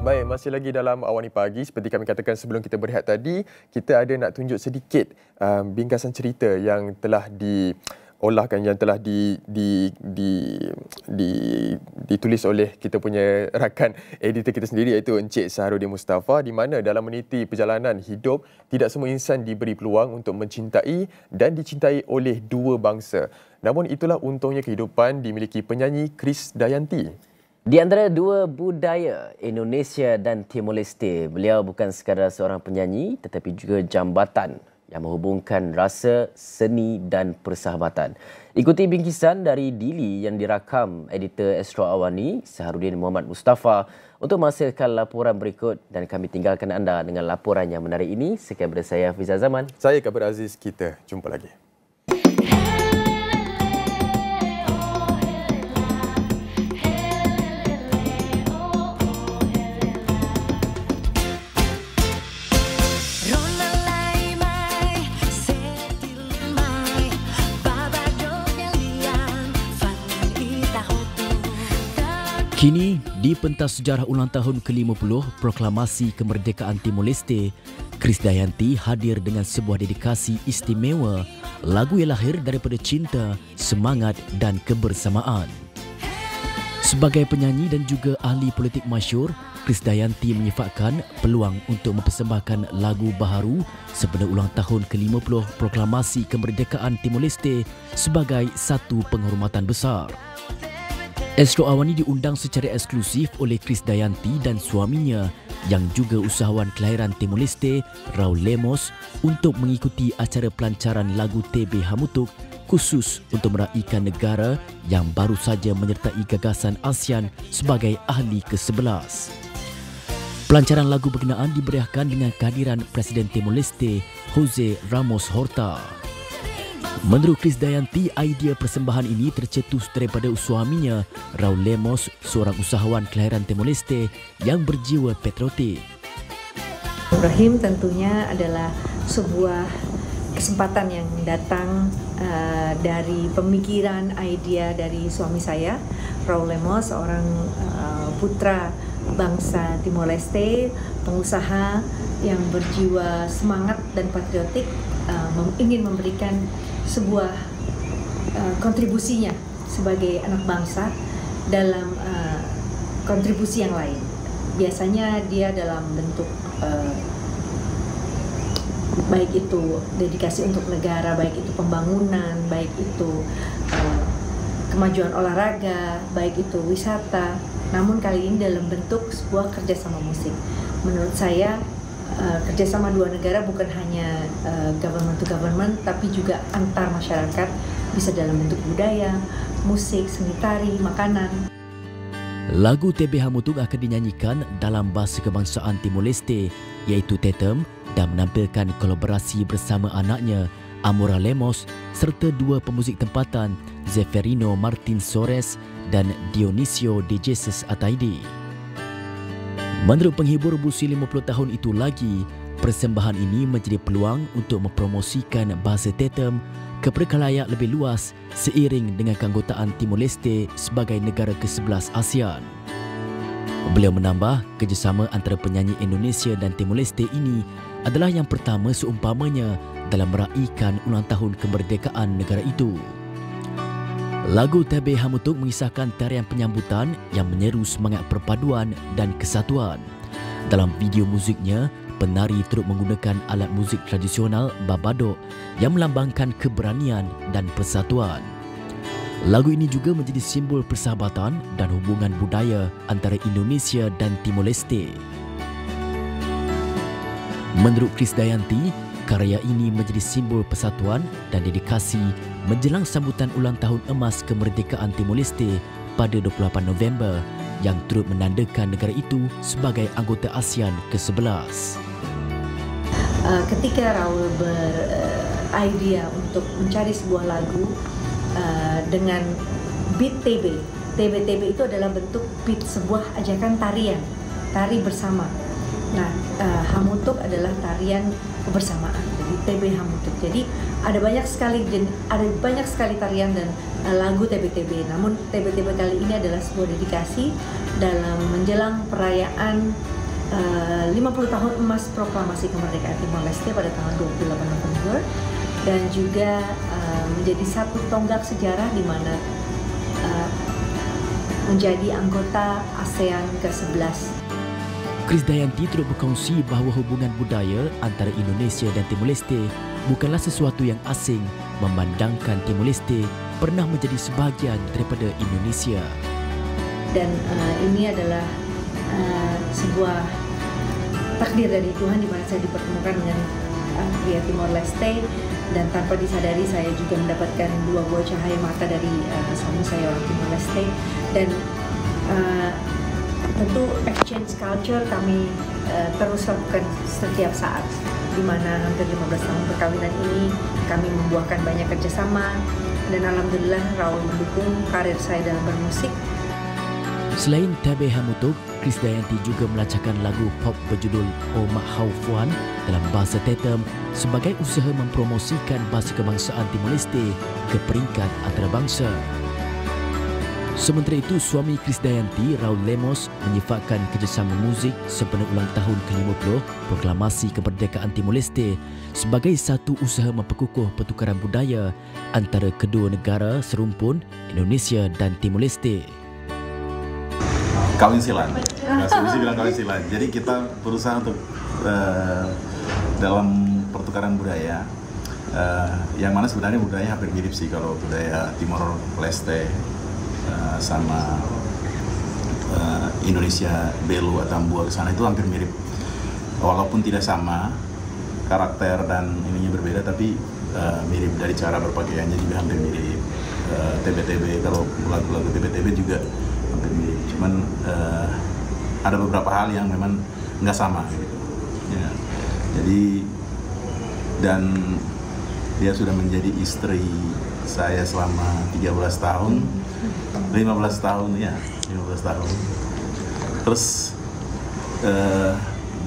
Baik, masih lagi dalam Awani Pagi. Seperti kami katakan sebelum kita berehat tadi, kita ada nak tunjuk sedikit bingkasan cerita yang telah diolahkan, yang telah ditulis oleh kita punya rakan editor kita sendiri, iaitu Encik Saharudin Mustafa, di mana dalam meniti perjalanan hidup, tidak semua insan diberi peluang untuk mencintai dan dicintai oleh dua bangsa. Namun itulah untungnya kehidupan dimiliki penyanyi Krisdayanti. Di antara dua budaya, Indonesia dan Timor Leste, beliau bukan sekadar seorang penyanyi tetapi juga jambatan yang menghubungkan rasa, seni dan persahabatan. Ikuti bingkisan dari Dili yang dirakam editor Astro Awani, Saharudin Muhammad Mustafa, untuk menghasilkan laporan berikut, dan kami tinggalkan anda dengan laporan yang menarik ini. Sekian daripada saya, Hafizah Zaman. Saya Kabir Aziz. Kita jumpa lagi. Kini, di pentas sejarah ulang tahun ke-50 Proklamasi Kemerdekaan Timor Leste, Krisdayanti hadir dengan sebuah dedikasi istimewa, lagu yang lahir daripada cinta, semangat dan kebersamaan. Sebagai penyanyi dan juga ahli politik masyhur, Krisdayanti menyifatkan peluang untuk mempersembahkan lagu baharu sempena ulang tahun ke-50 Proklamasi Kemerdekaan Timor Leste sebagai satu penghormatan besar. Astro Awani diundang secara eksklusif oleh Krisdayanti dan suaminya yang juga usahawan kelahiran Timor Leste, Raul Lemos, untuk mengikuti acara pelancaran lagu TB Hamutuk khusus untuk meraihkan negara yang baru saja menyertai gagasan ASEAN sebagai ahli ke-11. Pelancaran lagu berkenaan diberiahkan dengan kehadiran Presiden Timor Leste, Jose Ramos Horta. Menurut Krisdayanti, idea persembahan ini tercetus daripada suaminya, Raul Lemos, seorang usahawan kelahiran Timor Leste yang berjiwa patriotik. Ibrahim tentunya adalah sebuah kesempatan yang datang dari pemikiran idea dari suami saya, Raul Lemos, seorang putra bangsa Timor Leste, pengusaha yang berjiwa semangat dan patriotik, ingin memberikan sebuah kontribusinya sebagai anak bangsa dalam kontribusi yang lain. Biasanya dia dalam bentuk baik itu dedikasi untuk negara, baik itu pembangunan, baik itu kemajuan olahraga, baik itu wisata. Namun kali ini dalam bentuk sebuah kerjasama musik. Menurut saya kerjasama dua negara bukan hanya government to government, tapi juga antar masyarakat, bisa dalam bentuk budaya, musik, seni tari, makanan. Lagu TB Hamutuk akan dinyanyikan dalam bahasa kebangsaan Timor Leste, iaitu Tetem, dan menampilkan kolaborasi bersama anaknya, Amora Lemos, serta dua pemuzik tempatan, Zeferino Martin Sores dan Dionisio de Jesus Ataidi. Menurut penghibur berusia 50 tahun itu lagi, persembahan ini menjadi peluang untuk mempromosikan bahasa Tetem kepada khalayak lebih luas seiring dengan keanggotaan Timor Leste sebagai negara ke-11 ASEAN. Beliau menambah, kerjasama antara penyanyi Indonesia dan Timor Leste ini adalah yang pertama seumpamanya dalam meraihkan ulang tahun kemerdekaan negara itu. Lagu TB Hamutuk mengisahkan tarian penyambutan yang menyeru semangat perpaduan dan kesatuan. Dalam video muziknya, penari turut menggunakan alat muzik tradisional Babadok yang melambangkan keberanian dan persatuan. Lagu ini juga menjadi simbol persahabatan dan hubungan budaya antara Indonesia dan Timor Leste. Menurut Krisdayanti, karya ini menjadi simbol persatuan dan dedikasi menjelang sambutan ulang tahun emas kemerdekaan Timor Leste pada 28 November yang turut menandakan negara itu sebagai anggota ASEAN ke-11. Ketika Raul beridea untuk mencari sebuah lagu dengan beat TB. TB itu adalah bentuk beat sebuah ajakan tarian, tari bersama. Nah, Hamutuk adalah tarian kebersamaan, jadi TB Hamutuk. Jadi ada banyak sekali tarian dan lagu TBTB. Namun TBTB kali ini adalah sebuah dedikasi dalam menjelang perayaan 50 tahun emas proklamasi kemerdekaan Timor Leste pada tanggal 28 November, dan juga menjadi satu tonggak sejarah di mana menjadi anggota ASEAN ke-11. Krisdayanti turut berkongsi bahawa hubungan budaya antara Indonesia dan Timor Leste bukanlah sesuatu yang asing, memandangkan Timor Leste pernah menjadi sebahagian daripada Indonesia. Dan ini adalah sebuah takdir dari Tuhan di mana saya dipertemukan dengan pria Timor Leste, dan tanpa disadari saya juga mendapatkan 2 buah cahaya mata dari suami saya orang Timor Leste. Dan tentu exchange culture kami terus lakukan setiap saat, di mana hampir 15 tahun perkawinan ini kami membuahkan banyak kerjasama, dan alhamdulillah Raul mendukung karir saya dalam bermusik. Selain TB Hamutuk, Krisdayanti juga melancarkan lagu pop berjudul O Mak Hau Fuan dalam bahasa Tetem sebagai usaha mempromosikan bahasa kebangsaan Timor Leste ke peringkat antarabangsa. Sementara itu, suami Krisdayanti, Raul Lemos, menyifatkan kerjasama muzik sempena ulang tahun ke-50 proklamasi kemerdekaan Timor Leste sebagai satu usaha memperkukuh pertukaran budaya antara kedua negara serumpun, Indonesia dan Timor Leste. Kawin silang, Susi bilang kawin silang. Jadi kita berusaha untuk dalam pertukaran budaya, yang mana sebenarnya budayanya hampir mirip sih. Kalau budaya Timor Leste sama Indonesia, Belu atau Ambua ke sana itu hampir mirip, walaupun tidak sama karakter dan ininya berbeda, tapi mirip dari cara berpakaiannya juga hampir mirip. TBTB, kalau lagu-lagu TBTB juga hampir mirip, cuman ada beberapa hal yang memang nggak sama gitu. Ya. Jadi, dan dia sudah menjadi istri saya selama 13 tahun, 15 tahun ya, 15 tahun. Terus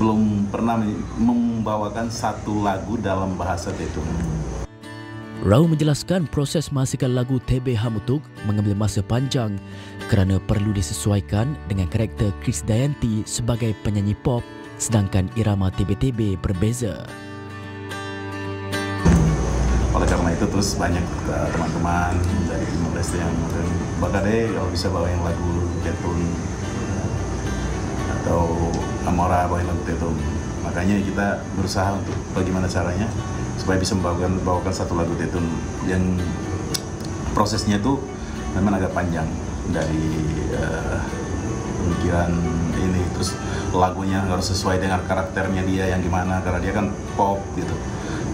belum pernah membawakan satu lagu dalam bahasa Tetum. Raul menjelaskan proses menghasilkan lagu TB Hamutuk mengambil masa panjang kerana perlu disesuaikan dengan karakter Krisdayanti sebagai penyanyi pop, sedangkan irama TBTB berbeza. Oleh karena itu terus banyak teman-teman dari Timor Leste yang bakade kalau bisa bawain lagu Tetun atau Amora bawain lagu Tetun. Makanya kita berusaha untuk bagaimana caranya supaya bisa membawakan satu lagu Tetun yang prosesnya itu memang agak panjang, dari pemikiran ini, terus lagunya harus sesuai dengan karakternya dia yang gimana, karena dia kan pop gitu.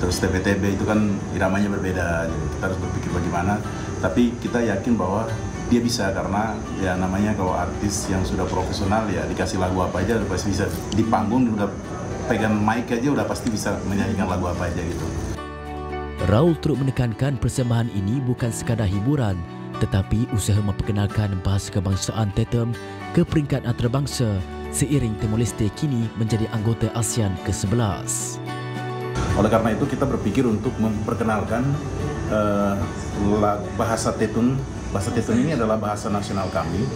Terus TBTB itu kan iramanya berbeda, jadi kita harus berpikir bagaimana, tapi kita yakin bahwa dia bisa, karena ya namanya kalau artis yang sudah profesional ya dikasih lagu apa aja udah pasti bisa, di panggung udah pegang mic aja udah pasti bisa menyanyikan lagu apa aja gitu. Raul turut menekankan persembahan ini bukan sekadar hiburan, tetapi usaha memperkenalkan bahasa kebangsaan Tetem ke peringkat antarabangsa seiring Timor Leste kini menjadi anggota ASEAN ke-11. Oleh karena itu kita berpikir untuk memperkenalkan bahasa Tetun. Bahasa Tetun ini adalah bahasa nasional kami.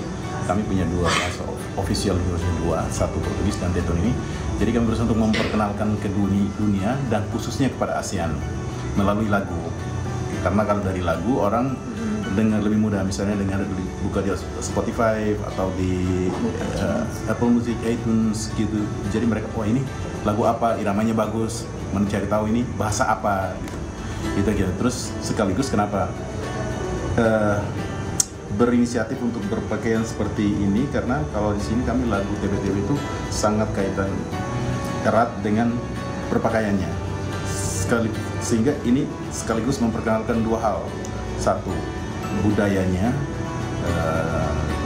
Kami punya 2 bahasa official, satu Portugis dan Tetun ini. Jadi kami berusaha untuk memperkenalkan ke dunia dan khususnya kepada ASEAN melalui lagu. Karena kalau dari lagu orang dengar lebih mudah, misalnya dengar buka di Spotify atau di Apple Music, iTunes gitu. Jadi mereka, wah ini lagu apa, iramanya bagus, mencari tahu ini bahasa apa gitu. Terus sekaligus kenapa berinisiatif untuk berpakaian seperti ini, karena kalau di sini kami lagu TBTB itu sangat kaitan erat dengan berpakaiannya, sehingga ini sekaligus memperkenalkan 2 hal. Satu, budayanya,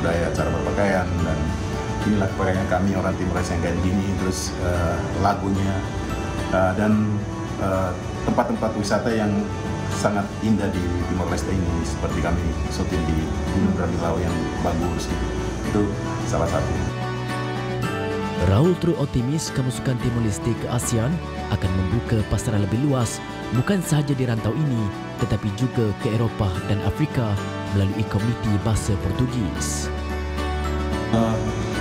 budaya cara berpakaian, dan inilah pakaian kami orang Timor Leste yang kayak gini. Terus lagunya dan tempat-tempat wisata yang sangat indah di Timor Leste ini, seperti kami syuting di Gunung Rabilau yang bagus gitu. Itu salah satu. Raul turut optimis kemasukan Timor Leste ke ASEAN akan membuka pasaran lebih luas, bukan sahaja di rantau ini, tetapi juga ke Eropah dan Afrika melalui komuniti bahasa Portugis.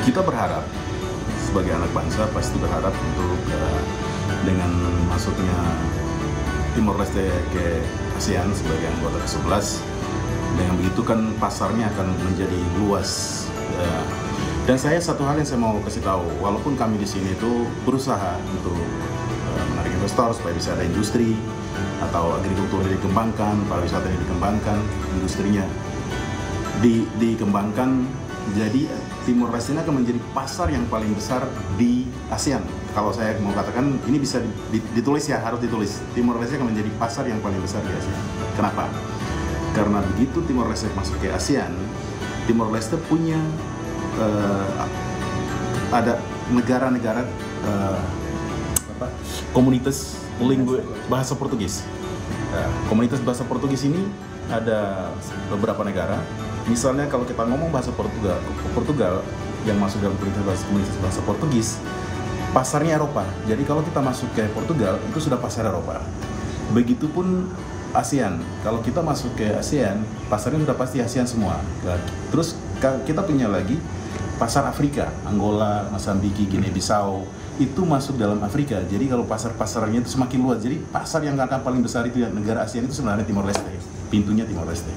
Kita berharap sebagai anak bangsa pasti berharap untuk dengan masuknya Timor Leste ke ASEAN sebagai anggota ke-11, dengan begitu kan pasarnya akan menjadi luas. Dan satu hal yang saya mau kasih tahu, walaupun kami di sini itu berusaha untuk menarik investor supaya bisa ada industri atau agrikultur dikembangkan, pariwisata dikembangkan, industrinya dikembangkan, jadi Timor Leste ini akan menjadi pasar yang paling besar di ASEAN. Kalau saya mau katakan, ini bisa ditulis ya, harus ditulis. Timor Leste akan menjadi pasar yang paling besar di ASEAN. Kenapa? Karena begitu Timor Leste masuk ke ASEAN, Timor Leste punya ada negara-negara komunitas bahasa Portugis. Komunitas bahasa Portugis ini ada beberapa negara. Misalnya kalau kita ngomong bahasa Portugal yang masuk dalam komunitas bahasa Portugis, pasarnya Eropa. Jadi kalau kita masuk ke Portugal, itu sudah pasar Eropa. Begitupun ASEAN. Kalau kita masuk ke ASEAN, pasarnya sudah pasti ASEAN semua. Terus kita punya lagi pasar Afrika, Angola, Mozambik, Guinea-Bissau, itu masuk dalam Afrika. Jadi kalau pasar-pasarnya itu semakin luas. Jadi pasar yang akan paling besar itu negara ASEAN itu sebenarnya Timor Leste. Pintunya Timor Leste.